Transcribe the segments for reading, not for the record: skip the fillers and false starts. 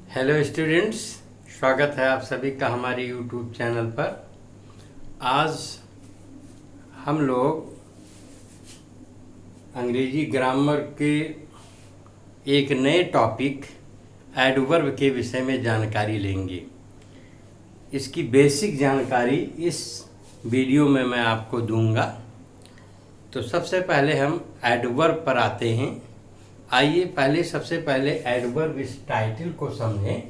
Hello students, स्वागत है आप सभी का हमारे यूट्यूब चैनल पर। आज हम लोग अंग्रेजी ग्रामर के एक नए टॉपिक एडवर्ब के विषय में जानकारी लेंगे। इसकी बेसिक जानकारी इस वीडियो में मैं आपको दूंगा। तो सबसे पहले हम एडवर्ब पर आते हैं। आइए सबसे पहले एडवर्ब इस टाइटल को समझें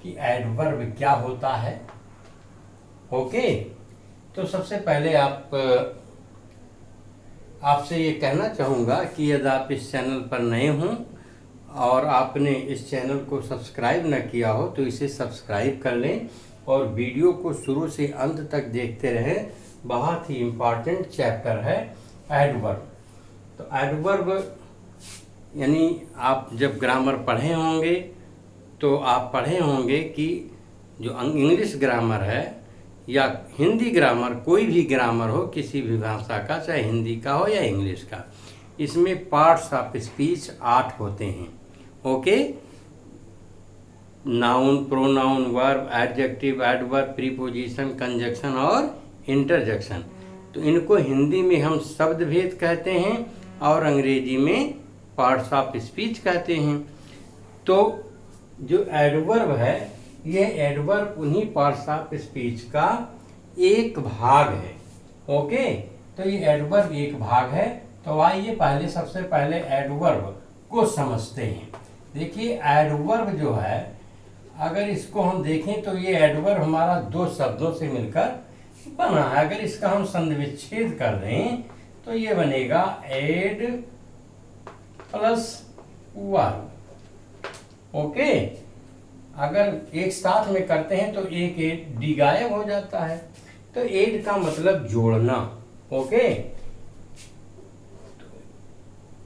कि एडवर्ब क्या होता है। ओके, तो सबसे पहले आपसे ये कहना चाहूँगा कि यदि आप इस चैनल पर नए हों और आपने इस चैनल को सब्सक्राइब न किया हो तो इसे सब्सक्राइब कर लें और वीडियो को शुरू से अंत तक देखते रहें। बहुत ही इम्पॉर्टेंट चैप्टर है एडवर्ब। तो एडवर्ब यानी आप जब ग्रामर पढ़े होंगे तो आप पढ़े होंगे कि जो इंग्लिश ग्रामर है या हिंदी ग्रामर, कोई भी ग्रामर हो किसी भी भाषा का, चाहे हिंदी का हो या इंग्लिश का, इसमें पार्ट्स ऑफ स्पीच 8 होते हैं। Okay, noun, pronoun, verb, adjective, adverb, preposition, conjunction और इंटरजेक्शन। तो इनको हिंदी में हम शब्द भेद कहते हैं और अंग्रेजी में पार्ट्स ऑफ स्पीच कहते हैं। तो जो एडवर्ब है, ये एडवर्ब उन्हीं पार्ट्स ऑफ स्पीच का एक भाग है। ओके, तो ये एडवर्ब एक भाग है। तो आइए सबसे पहले एडवर्ब को समझते हैं। देखिए, एडवर्ब जो है, अगर इसको हम देखें तो ये एडवर्ब हमारा 2 शब्दों से मिलकर बना है। अगर इसका हम संधिविच्छेद कर दें तो ये बनेगा एड प्लस वर्ब। ओके, अगर एक साथ में करते हैं तो एक एड डी गायब हो जाता है। तो एड का मतलब जोड़ना। ओके,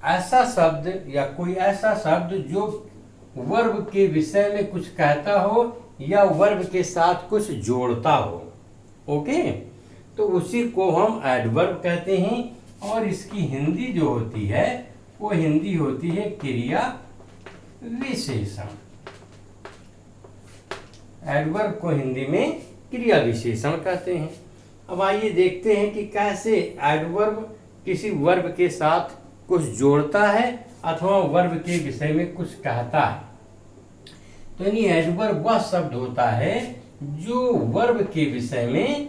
ऐसा शब्द या कोई ऐसा शब्द जो वर्ब के विषय में कुछ कहता हो या वर्ब के साथ कुछ जोड़ता हो। ओके, तो उसी को हम एडवर्ब कहते हैं और इसकी हिंदी जो होती है वो हिंदी होती है क्रिया विशेषण। एडवर्ब को हिंदी में क्रिया विशेषण कहते हैं। अब आइए देखते हैं कि कैसे एडवर्ब किसी वर्ब के साथ कुछ जोड़ता है अथवा वर्ब के विषय में कुछ कहता है। तो यानी एडवर्ब वह शब्द होता है जो वर्ब के विषय में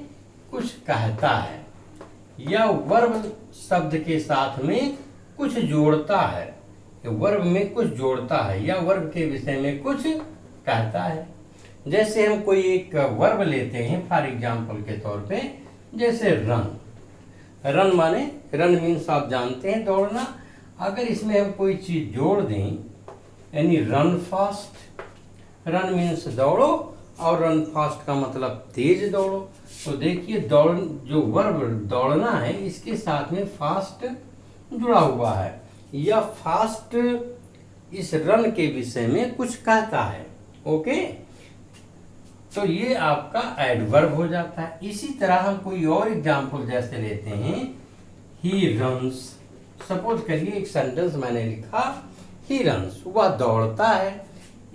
कुछ कहता है या वर्ब शब्द के साथ में कुछ जोड़ता है, वर्ब में कुछ जोड़ता है या वर्ब के विषय में कुछ कहता है। जैसे हम कोई एक वर्ब लेते हैं फॉर एग्जांपल के तौर पे, जैसे रन। रन माने, रन मीन्स आप जानते हैं दौड़ना। अगर इसमें हम कोई चीज जोड़ दें, यानी रन फास्ट, रन मीन्स दौड़ो और रन फास्ट का मतलब तेज दौड़ो। तो देखिए, दौड़ जो वर्ब दौड़ना है इसके साथ में फास्ट जुड़ा हुआ है या फास्ट इस रन के विषय में कुछ कहता है। ओके, तो ये आपका एडवर्ब हो जाता है। इसी तरह हम कोई और एग्जांपल जैसे लेते हैं, ही रन्स। सपोज करिए एक सेंटेंस मैंने लिखा, ही रन्स, वह दौड़ता है।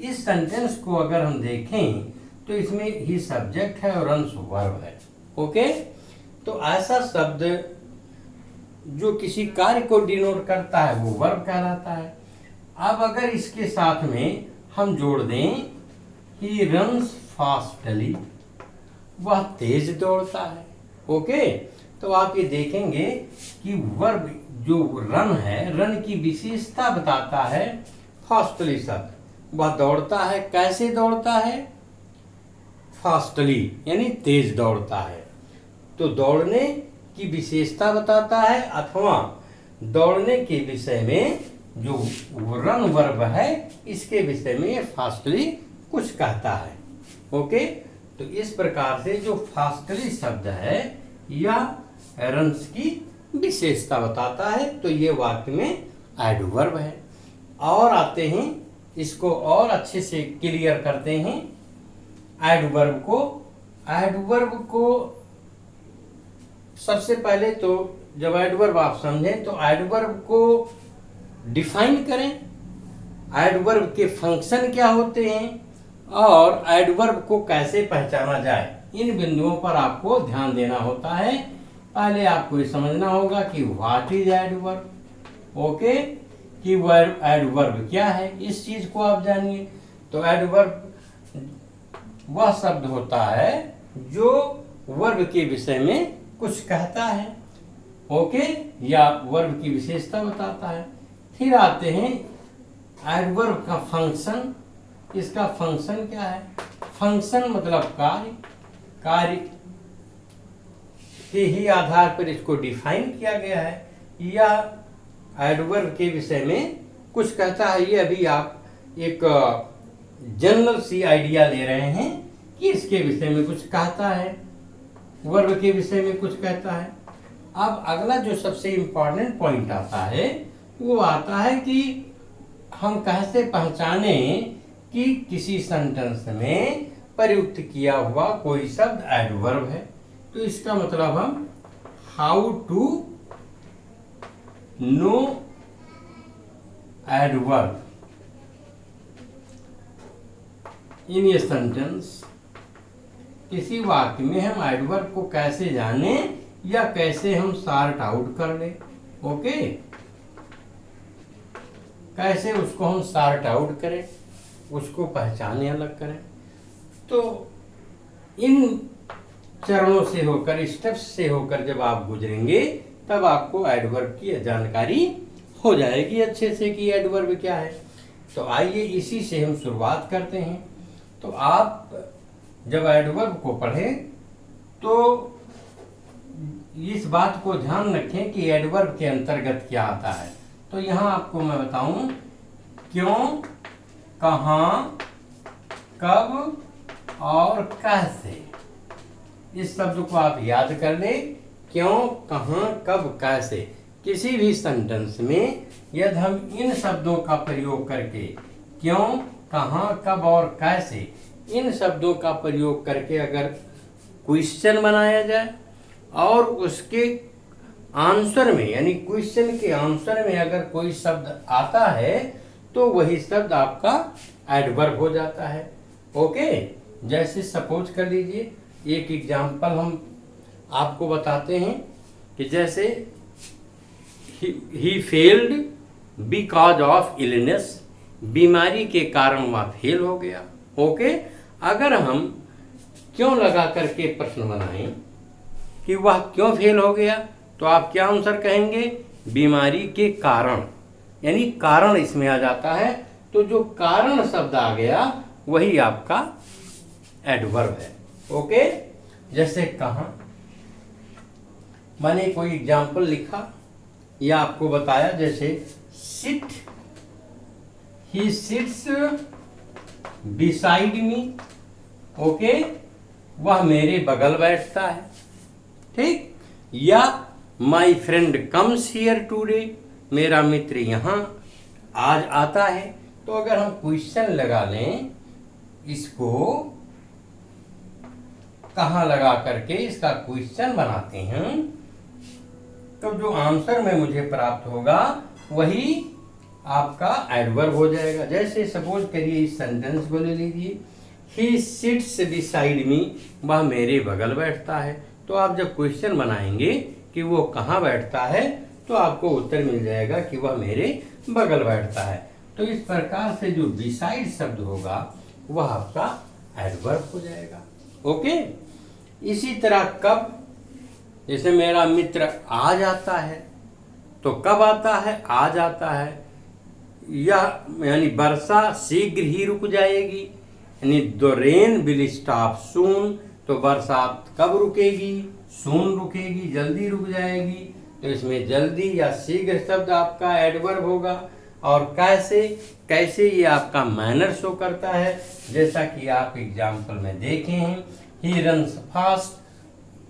इस सेंटेंस को अगर हम देखें तो इसमें ही सब्जेक्ट है और रन्स वर्ब है। ओके, तो ऐसा शब्द जो किसी कार्य को डिनोट करता है वो वर्ब कहलाता है। अब अगर इसके साथ में हम जोड़ दें ही रन्स फास्टली, वह तेज दौड़ता है। ओके, तो आप ये देखेंगे कि वर्ब जो रन है, रन की विशेषता बताता है फास्टली शब्द। वह दौड़ता है, कैसे दौड़ता है? फास्टली, यानी तेज दौड़ता है। तो दौड़ने की विशेषता बताता है अथवा दौड़ने के विषय में जो रन वर्ब है इसके विषय में फास्टली कुछ कहता है। ओके, तो इस प्रकार से जो फास्टली शब्द है या रन्स की विशेषता बताता है, तो ये वाक्य में एडवर्ब है। और आते हैं, इसको और अच्छे से क्लियर करते हैं एडवर्ब को। एडवर्ब को सबसे पहले तो जब एडवर्ब आप समझें तो एडवर्ब को डिफाइन करें। एडवर्ब के फंक्शन क्या होते हैं और एडवर्ब को कैसे पहचाना जाए, इन बिंदुओं पर आपको ध्यान देना होता है। पहले आपको ये समझना होगा कि व्हाट इज एडवर्ब, ओके, कि वर्ब एडवर्ब क्या है, इस चीज को आप जानिए। तो एडवर्ब वह शब्द होता है जो वर्ब के विषय में कुछ कहता है, ओके, या वर्ब की विशेषता बताता है। फिर आते हैं एडवर्ब का फंक्शन। इसका फंक्शन क्या है? फंक्शन मतलब कार्य, कार्य के ही आधार पर इसको डिफाइन किया गया है, या एडवर्ब के विषय में कुछ कहता है। ये अभी आप एक जनरल सी आइडिया ले रहे हैं कि इसके विषय में कुछ कहता है, वर्ब के विषय में कुछ कहता है। अब अगला जो सबसे इम्पोर्टेंट पॉइंट आता है वो आता है कि हम कैसे पहचाने कि किसी सेंटेंस में प्रयुक्त किया हुआ कोई शब्द एडवर्ब है। तो इसका मतलब हम how to know adverb in a sentence, किसी वाक्य में हम एडवर्ब को कैसे जाने या कैसे हम सॉर्ट आउट कर ले, ओके, कैसे उसको हम सॉर्ट आउट करें, उसको पहचाने, अलग करें। तो इन चरणों से होकर, स्टेप्स से होकर जब आप गुजरेंगे तब आपको एडवर्ब की जानकारी हो जाएगी अच्छे से कि एडवर्ब क्या है। तो आइए इसी से हम शुरुआत करते हैं। तो आप जब एडवर्ब को पढ़ें तो इस बात को ध्यान रखें कि एडवर्ब के अंतर्गत क्या आता है। तो यहाँ आपको मैं बताऊं, क्यों, कहाँ, कब और कैसे, इस शब्द को आप याद कर लें। क्यों, कहाँ, कब, कैसे। किसी भी सेंटेंस में यदि हम इन शब्दों का प्रयोग करके, क्यों, कहाँ, कब और कैसे, इन शब्दों का प्रयोग करके अगर क्वेश्चन बनाया जाए और उसके आंसर में, यानी क्वेश्चन के आंसर में अगर कोई शब्द आता है तो वही शब्द आपका एडवर्ब हो जाता है, ओके। जैसे सपोज कर लीजिए, एक एग्जांपल हम आपको बताते हैं कि जैसे he failed because of illness, बीमारी के कारण वह फेल हो गया, ओके। अगर हम क्यों लगा करके प्रश्न बनाएं कि वह क्यों फेल हो गया, तो आप क्या आंसर कहेंगे? बीमारी के कारण, यानी कारण इसमें आ जाता है। तो जो कारण शब्द आ गया वही आपका एडवर्ब है, ओके। जैसे कहाँ, मैंने कोई एग्जाम्पल लिखा या आपको बताया, जैसे sit, he sits beside me, okay, वह मेरे बगल बैठता है, ठीक। या my friend comes here today, मेरा मित्र यहाँ आज आता है। तो अगर हम क्वेश्चन लगा लें, इसको कहाँ लगा करके इसका क्वेश्चन बनाते हैं, तो जो आंसर में मुझे प्राप्त होगा वही आपका एडवर्ब हो जाएगा। जैसे सपोज करिए इस सेंटेंस को ले लीजिए, ही सिट्स बिसाइड मी, वह मेरे बगल बैठता है। तो आप जब क्वेश्चन बनाएंगे कि वो कहाँ बैठता है तो आपको उत्तर मिल जाएगा कि वह मेरे बगल बैठता है। तो इस प्रकार से जो बिसाइड शब्द होगा वह आपका एडवर्ब हो जाएगा, ओके। इसी तरह कब, जैसे मेरा मित्र आज आता है, तो कब आता है? आज आता है। यह यानी वर्षा शीघ्र ही रुक जाएगी, यानी द रेन विल स्टॉप सून, तो बरसात कब रुकेगी? सून रुकेगी, जल्दी रुक जाएगी। तो इसमें जल्दी या शीघ्र शब्द आपका एडवर्ब होगा। और कैसे, कैसे ये आपका मैनर शो करता है, जैसा कि आप एग्जाम्पल में देखे हैं, ही रन्स फास्ट,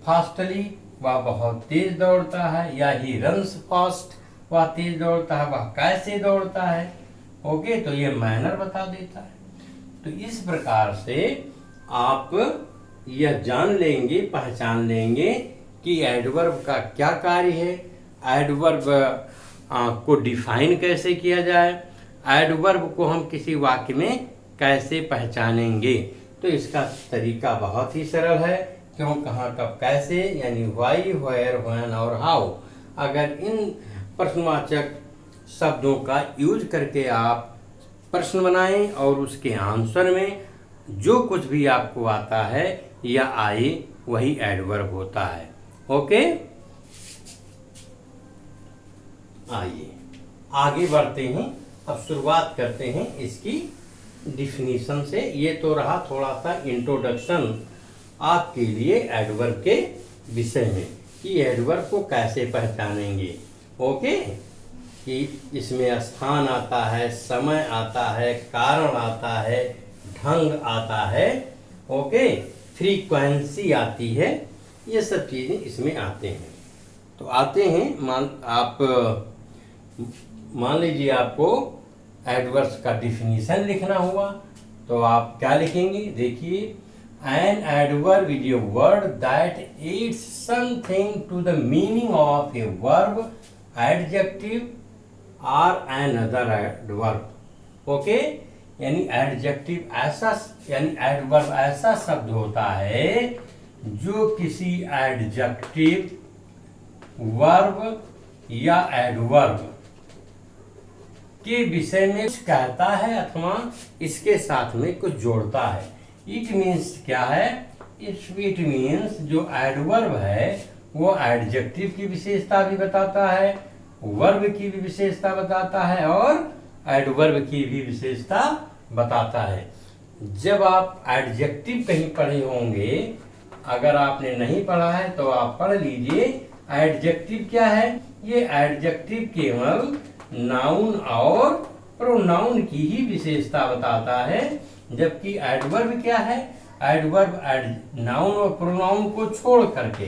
फास्टली, वह बहुत तेज दौड़ता है, या ही रन्स फास्ट, वह तेज दौड़ता है, वह कैसे दौड़ता है, ओके। तो ये मैनर बता देता है। तो इस प्रकार से आप यह जान लेंगे, पहचान लेंगे कि एडवर्ब का क्या कार्य है, एडवर्ब को डिफाइन कैसे किया जाए, एडवर्ब को हम किसी वाक्य में कैसे पहचानेंगे। तो इसका तरीका बहुत ही सरल है। क्यों, कहाँ, कब, कैसे, यानी व्हाई, व्हेयर, व्हेन और हाउ। अगर इन प्रश्नवाचक शब्दों का यूज करके आप प्रश्न बनाएं और उसके आंसर में जो कुछ भी आपको आता है या आए वही एडवर्ब होता है। ओके, आइए आगे बढ़ते हैं। अब शुरुआत करते हैं इसकी डिफिनीशन से। ये तो रहा थोड़ा सा इंट्रोडक्शन आपके लिए एडवर्ब के विषय में कि एडवर्ब को कैसे पहचानेंगे। ओके, कि इसमें स्थान आता है, समय आता है, कारण आता है, ढंग आता है, ओके, फ्रीक्वेंसी आती है, ये सब चीज़ें इसमें आते हैं। तो आते हैं, मान लीजिए आपको एडवर्ब्स का डिफिनीशन लिखना हुआ तो आप क्या लिखेंगे, देखिए, an adverb is a word that adds something to the meaning of a verb, adjective और एन अदर एडवर्ब। ओके, यानी एडजेक्टिव ऐसा, यानी एडवर्ब ऐसा शब्द होता है जो किसी एडजेक्टिव, वर्ब या एडवर्ब के विषय में कुछ कहता है अथवा इसके साथ में कुछ जोड़ता है। इट मीन्स क्या है, इट मीन्स जो एडवर्ब है वो एडजेक्टिव की विशेषता भी बताता है, वर्ब की भी विशेषता बताता है और एडवर्ब की भी विशेषता बताता है। जब आप एडजेक्टिव कहीं पढ़े होंगे, अगर आपने नहीं पढ़ा है तो आप पढ़ लीजिए। एडजेक्टिव क्या है, ये एडजेक्टिव केवल नाउन और प्रोनाउन की ही विशेषता बताता है, जबकि एडवर्ब क्या है, एडवर्ब नाउन और प्रोनाउन को छोड़ करके,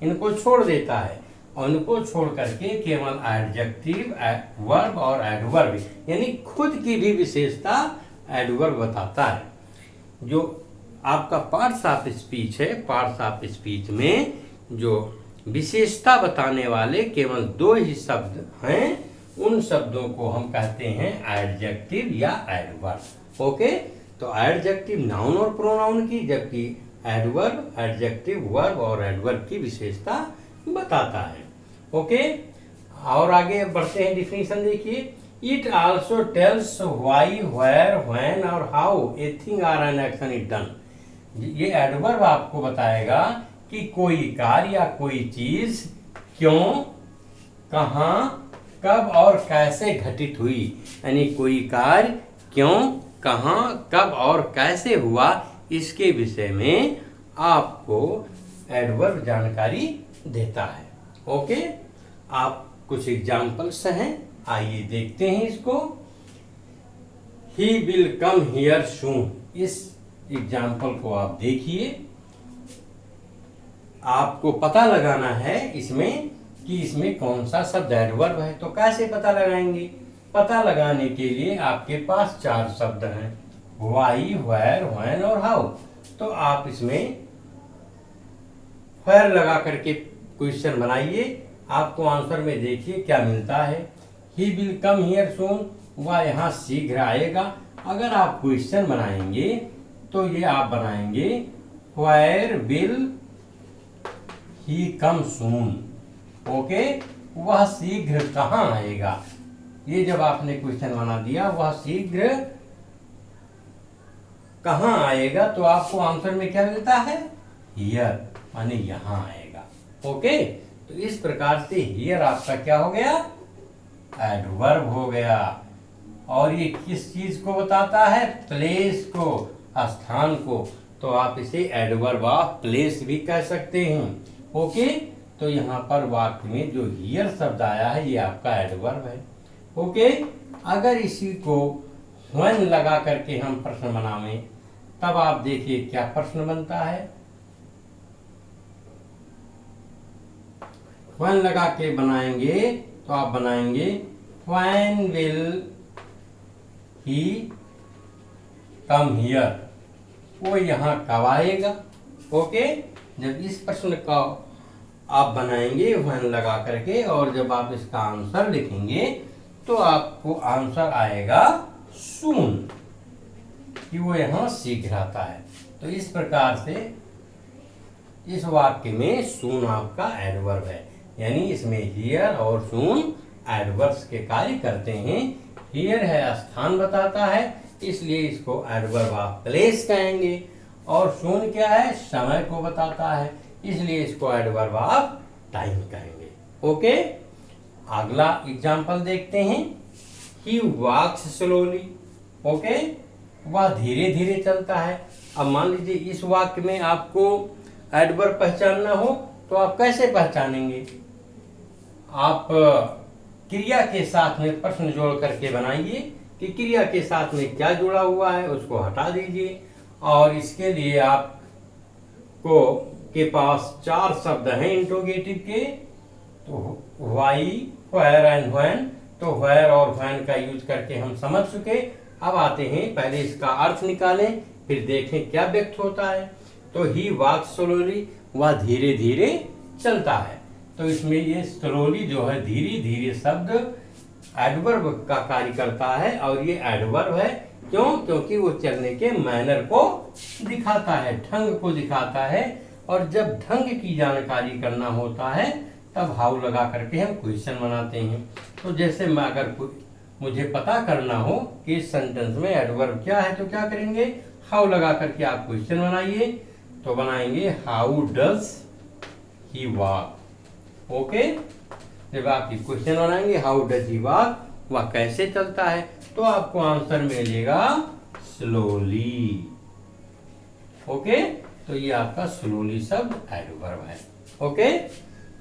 इनको छोड़ देता है, उनको छोड़ करके केवल एडजेक्टिव, वर्ब और एडवर्ब यानी खुद की भी विशेषता एडवर्ब बताता है। जो आपका पार्ट्स ऑफ स्पीच है, पार्ट्स ऑफ स्पीच में जो विशेषता बताने वाले केवल दो ही शब्द हैं, उन शब्दों को हम कहते हैं एडजेक्टिव या एडवर्ब। ओके, तो एडजेक्टिव नाउन और प्रोनाउन की, जबकि एडवर्ब एडजेक्टिव, वर्ब और एडवर्ब की विशेषता बताता है। ओके, और आगे बढ़ते हैं। डिफिनीशन देखिए, it also tells why, where, when और हाउ ए थिंग और एन एक्शन इज डन। ये एडवर्ब आपको बताएगा कि कोई कार्य या कोई चीज क्यों, कहाँ, कब और कैसे घटित हुई। यानी कोई कार्य क्यों, कहाँ, कब और कैसे हुआ, इसके विषय में आपको एडवर्ब जानकारी देता है। ओके, आप कुछ एग्जाम्पल्स हैं, आइए देखते हैं इसको। ही विल कम हियर सून, इस एग्जाम्पल को आप देखिए। आपको पता लगाना है इसमें कि इसमें कौन सा शब्द एडवर्ब है। तो कैसे पता लगाएंगे, पता लगाने के लिए आपके पास 4 शब्द हैं, व्हाई, वेयर, व्हेन और हाउ। तो आप इसमें वेयर लगा करके क्वेश्चन बनाइए, आपको आंसर में देखिए क्या मिलता है। ही विल कम हियर सून, वह यहाँ शीघ्र आएगा। अगर आप क्वेश्चन बनाएंगे तो ये आप बनाएंगे where will he come soon. Okay, वह शीघ्र कहाँ आएगा। ये जब आपने क्वेश्चन बना दिया, वह शीघ्र कहाँ आएगा, तो आपको आंसर में क्या मिलता है, हियर, माने यहाँ आएगा। ओके, तो इस प्रकार से हियर आपका क्या हो गया, एडवर्ब हो गया। और ये किस चीज को बताता है, प्लेस को, स्थान को। तो आप इसे एडवर्ब ऑफ प्लेस भी कह सकते हैं। ओके, तो यहाँ पर वाक्य में जो हियर शब्द आया है ये आपका एडवर्ब है। ओके, अगर इसी को व्हेन लगा करके हम प्रश्न बनावें, तब आप देखिए क्या प्रश्न बनता है। व्हेन लगा के बनाएंगे तो आप बनाएंगे when will he come here, वो यहाँ कब आएगा। ओके, जब इस प्रश्न का आप बनाएंगे व्हेन लगा करके और जब आप इसका आंसर लिखेंगे तो आपको आंसर आएगा सून, कि वो यहाँ शीघ्र आता है। तो इस प्रकार से इस वाक्य में सून आपका एडवर्ब है, यानी इसमें हियर और सून एडवर्ब्स के कार्य करते हैं। हियर है स्थान बताता है, इसलिए इसको एडवर्ब आप प्लेस कहेंगे, और सून क्या है, समय को बताता है, इसलिए इसको एडवर्ब आप टाइम कहेंगे। ओके, अगला एग्जांपल देखते हैं। ही वॉक्स स्लोली। ओके, वह धीरे धीरे चलता है। अब मान लीजिए इस वाक्य में आपको एडवर्ब पहचानना हो तो आप कैसे पहचानेंगे? आप क्रिया के साथ में प्रश्न जोड़ करके बनाइए कि क्रिया के साथ में क्या जुड़ा हुआ है, उसको हटा दीजिए। और इसके लिए आपको के पास 4 शब्द हैं इंट्रोगेटिव के, तो व्हाई, व्हेयर एंड व्हेन। तो व्हेयर और व्हेन का यूज करके हम समझ चुके। अब आते हैं, पहले इसका अर्थ निकालें, फिर देखें क्या व्यक्त होता है। तो ही वॉक्स स्लोली, वह धीरे धीरे चलता है। तो इसमें ये स्लोली जो है, धीरे धीरे शब्द एडवर्ब का कार्य करता है, और ये एडवर्ब है। क्यों? क्योंकि वो चलने के मैनर को दिखाता है, ढंग को दिखाता है। और जब ढंग की जानकारी करना होता है तब हाउ लगा करके हम क्वेश्चन बनाते हैं। तो जैसे मैं अगर मुझे पता करना हो कि इस सेंटेंस में एडवर्ब क्या है, तो क्या करेंगे, हाउ लगा करके आप क्वेश्चन बनाइए। तो बनाएंगे how does he walk. Okay, जब आप क्वेश्चन बनाएंगे हाउ डज ही वॉक, वह कैसे चलता है, तो आपको आंसर मिलेगा स्लोली। ओके, तो ये आपका स्लोली शब्द एडवर्ब है। ओके,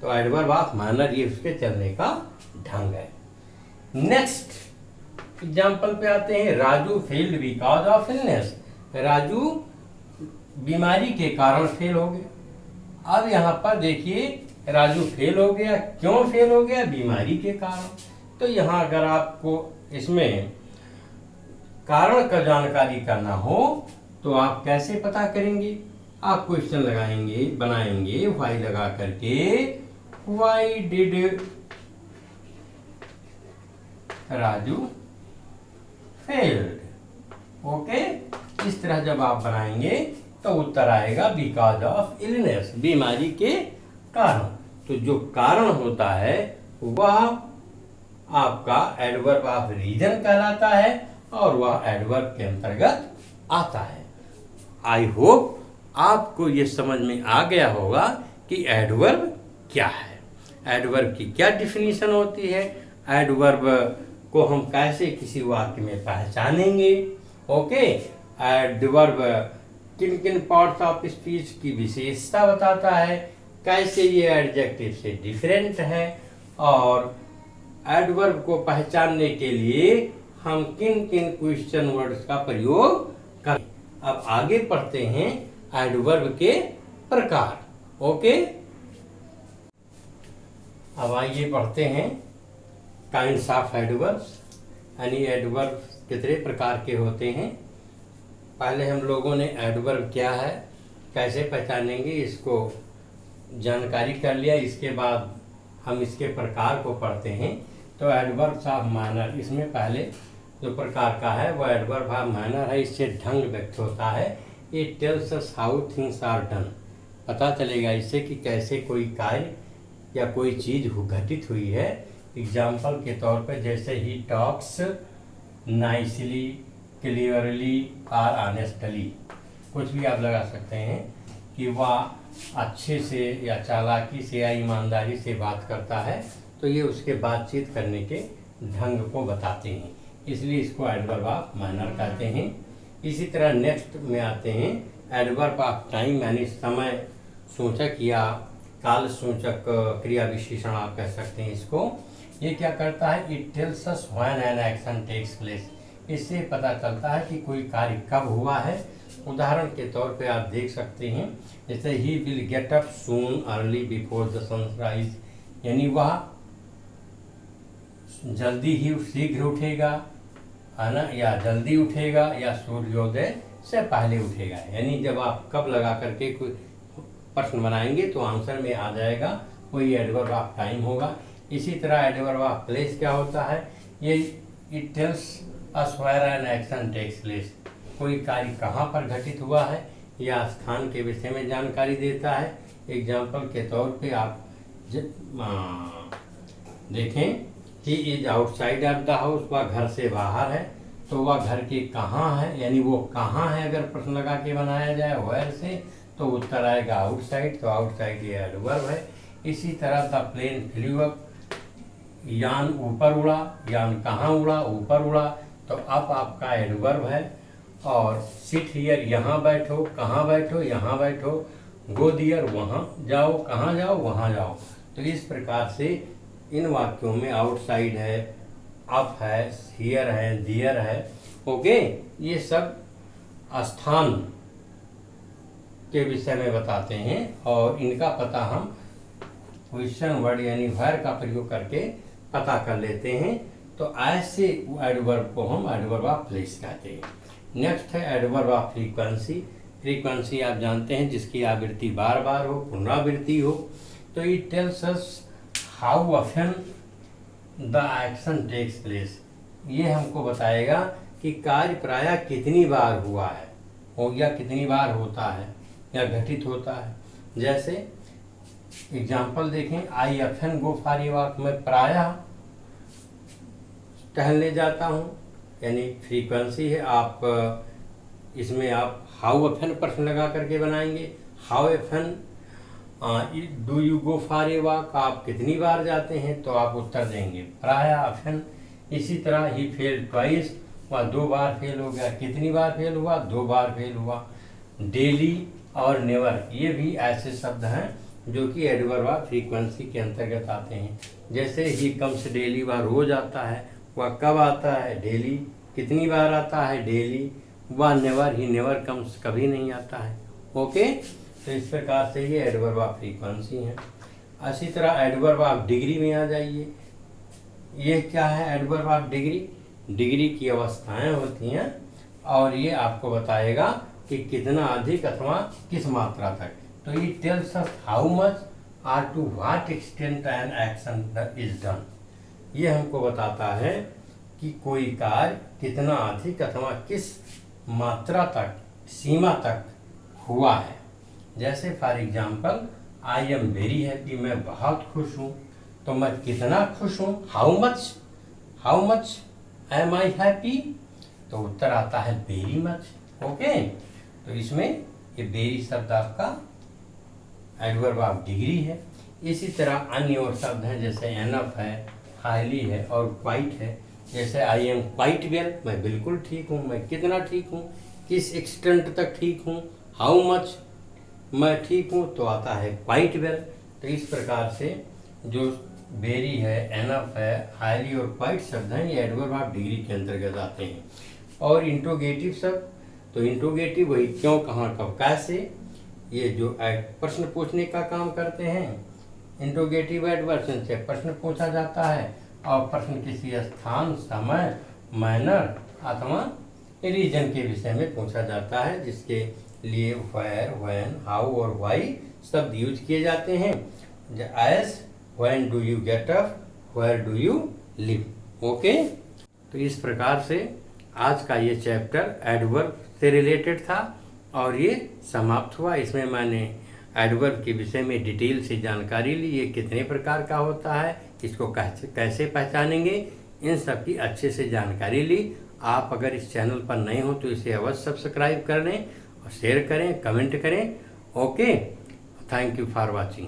तो एडवर्ब ऑफ मैनर, ये उसके चलने का ढंग है। नेक्स्ट एग्जाम्पल पे आते हैं। Raju failed because of illness. Raju बीमारी के कारण फेल हो गया। अब यहाँ पर देखिए, राजू फेल हो गया, क्यों फेल हो गया, बीमारी के कारण। तो यहाँ अगर आपको इसमें कारण का जानकारी करना हो तो आप कैसे पता करेंगे? आप क्वेश्चन लगाएंगे, बनाएंगे व्हाई लगा करके, why did Raju failed. Okay, इस तरह जब आप बनाएंगे तो उत्तर आएगा बिकॉज ऑफ इलनेस, बीमारी के कारण। तो जो कारण होता है वह आपका एडवर्ब ऑफ रीजन कहलाता है, और वह एडवर्ब के अंतर्गत आता है। आई होप आपको ये समझ में आ गया होगा कि एडवर्ब क्या है, एडवर्ब की क्या डिफिनीशन होती है, एडवर्ब को हम कैसे किसी वाक्य में पहचानेंगे। ओके, एडवर्ब किन किन पार्ट्स ऑफ स्पीच की विशेषता बताता है, कैसे ये एडजेक्टिव से डिफरेंट है, और एडवर्ब को पहचानने के लिए हम किन किन क्वेश्चन वर्ड्स का प्रयोग करें। अब आगे पढ़ते हैं एडवर्ब के प्रकार। ओके, अब आइए पढ़ते हैं काइंड्स ऑफ एडवर्ब्स, यानी एडवर्ब कितने प्रकार के होते हैं। पहले हम लोगों ने एडवर्ब क्या है, कैसे पहचानेंगे, इसको जानकारी कर लिया। इसके बाद हम इसके प्रकार को पढ़ते हैं। तो एडवर्ब्स ऑफ मैनर, इसमें पहले जो प्रकार का है वह एडवर्ब ऑफ मैनर है, इससे ढंग व्यक्त होता है। It tells us how things are done, पता चलेगा इससे कि कैसे कोई कार्य या कोई चीज़ घटित हुई है। एग्जाम्पल के तौर पर जैसे ही टॉक्स नाइसली, क्लियरली और ऑनेस्टली, कुछ भी आप लगा सकते हैं कि वह अच्छे से या चालाकी से या ईमानदारी से बात करता है, तो ये उसके बातचीत करने के ढंग को बताते हैं, इसलिए इसको एडवर्ब ऑफ मैनर कहते हैं। इसी तरह नेक्स्ट में आते हैं एडवर्ब ऑफ टाइम, यानी समय सूचक या काल सूचक क्रिया विशेषण आप कह सकते हैं इसको। ये क्या करता है, it tells us when an action takes place, इससे पता चलता है कि कोई कार्य कब हुआ है। उदाहरण के तौर पे आप देख सकते हैं, जैसे he will get up soon early before the sunrise, यानी वह जल्दी ही शीघ्र उठेगा, है ना, या जल्दी उठेगा या सूर्योदय से पहले उठेगा। यानी जब आप कब लगा करके कोई प्रश्न बनाएंगे तो आंसर में आ जाएगा, वही एडवर्ब ऑफ टाइम होगा। इसी तरह एडवर्ब ऑफ प्लेस क्या होता है, ये it tells us where an action takes place, कोई कार्य कहाँ पर घटित हुआ है या स्थान के विषय में जानकारी देता है। एग्जाम्पल के तौर पे आप देखें he is outside of the house, वह घर से बाहर है, तो वह घर के कहाँ है, यानी वो कहाँ है अगर प्रश्न लगा के बनाया जाए वेयर से तो उत्तर आएगा आउटसाइड, तो आउटसाइड ये एडवर्ब है। इसी तरह द प्लेन फ्लू अप, यान ऊपर उड़ा, यान कहाँ उड़ा, ऊपर उड़ा, तो अप आपका एडवर्ब है। और सिट हियर, यहाँ बैठो, कहाँ बैठो, यहाँ बैठो। गो दियर, वहाँ जाओ, कहाँ जाओ, वहाँ जाओ। तो इस प्रकार से इन वाक्यों में आउटसाइड है, अप है, हियर है, दियर है, ओके, ये सब स्थान के विषय में बताते हैं और इनका पता हम क्वेश्चन वर्ड यानी वेयर का प्रयोग करके पता कर लेते हैं। तो ऐसे एडवर्ब को हम एडवर्ब ऑफ प्लेस कहते हैं। नेक्स्ट है एडवर्ब ऑफ फ्रीक्वेंसी। फ्रीक्वेंसी आप जानते हैं जिसकी आवृत्ति बार बार हो, पुनरावृत्ति हो। तो it tells us how often the action takes place, ये हमको बताएगा कि कार्य प्रायः कितनी बार हुआ है, हो या कितनी बार होता है या घटित होता है। जैसे एग्जाम्पल देखें, I often go for a walk, मैं प्रायः टहलने जाता हूँ, यानी फ्रीक्वेंसी है। आप इसमें आप हाउ ऑफन प्रश्न लगा करके बनाएंगे। How often do you go for a walk, आप कितनी बार जाते हैं, तो आप उत्तर देंगे प्रायः, ऑफन। इसी तरह ही फेल ट्वाइस, वह 2 बार फेल हो गया, कितनी बार फेल हुआ, 2 बार फेल हुआ। डेली और नेवर, ये भी ऐसे शब्द हैं जो कि एडवर्ब ऑफ फ्रीक्वेंसी के अंतर्गत आते हैं। जैसे ही कम्स डेली, वह रोज आता है, वह कब आता है, डेली, कितनी बार आता है, डेली। वह नेवर, ही नेवर कम्स, कभी नहीं आता है, ओके। तो इस प्रकार से ये एडवर्ब ऑफ फ्रीक्वेंसी है। इसी तरह एडवर्ब ऑफ डिग्री में आ जाइए। ये क्या है एडवर्ब ऑफ डिग्री? डिग्री की अवस्थाएं होती हैं और ये आपको बताएगा कि कितना अधिक अथवा किस मात्रा तक। तो ये टेल्स अस हाउ मच और to what extent an action is done. ये हमको बताता है कि कोई कार्य कितना अधिक अथवा किस मात्रा तक, सीमा तक हुआ है। जैसे for example, I am very happy, मैं बहुत खुश हूँ। तो मैं कितना खुश हूँ, how much am I happy, तो उत्तर आता है वेरी मच, ओके। तो इसमें ये वेरी शब्द आपका एडवर्ब ऑफ डिग्री है। इसी तरह अन्य और शब्द हैं, जैसे एनफ है, हाईली है और क्वाइट है। जैसे आई एम क्वाइट वेल, मैं बिल्कुल ठीक हूँ, मैं कितना ठीक हूँ, किस एक्सटेंट तक ठीक हूँ। हाउ मच, मैं ठीक हूँ, तो आता है क्वाइट वेल। तो इस प्रकार से जो वेरी है, एनफ है, हाईली और क्वाइट शब्द हैं, ये एडवर्ब ऑफ डिग्री के अंतर्गत आते हैं। और इंट्रोगेटिव शब्द, तो इंट्रोगेटिव वही क्यों, कहाँ, कब, कैसे, ये जो प्रश्न पूछने का काम करते हैं। इंट्रोगेटिव एडवर्ब से प्रश्न पूछा जाता है और प्रश्न किसी स्थान, समय, मैनर अथवा रीजन के विषय में पूछा जाता है, जिसके लिए वेयर, व्हेन, हाउ और व्हाई शब्द यूज किए जाते हैं। As, when do you get up, where do you live, okay. तो इस प्रकार से आज का ये चैप्टर एडवर्ब से रिलेटेड था और ये समाप्त हुआ। इसमें मैंने एडवर्ब के विषय में डिटेल से जानकारी ली, ये कितने प्रकार का होता है, इसको कैसे पहचानेंगे, इन सब की अच्छे से जानकारी ली। आप अगर इस चैनल पर नए हो तो इसे अवश्य सब्सक्राइब कर लें और शेयर करें, कमेंट करें, okay. Thank you for watching.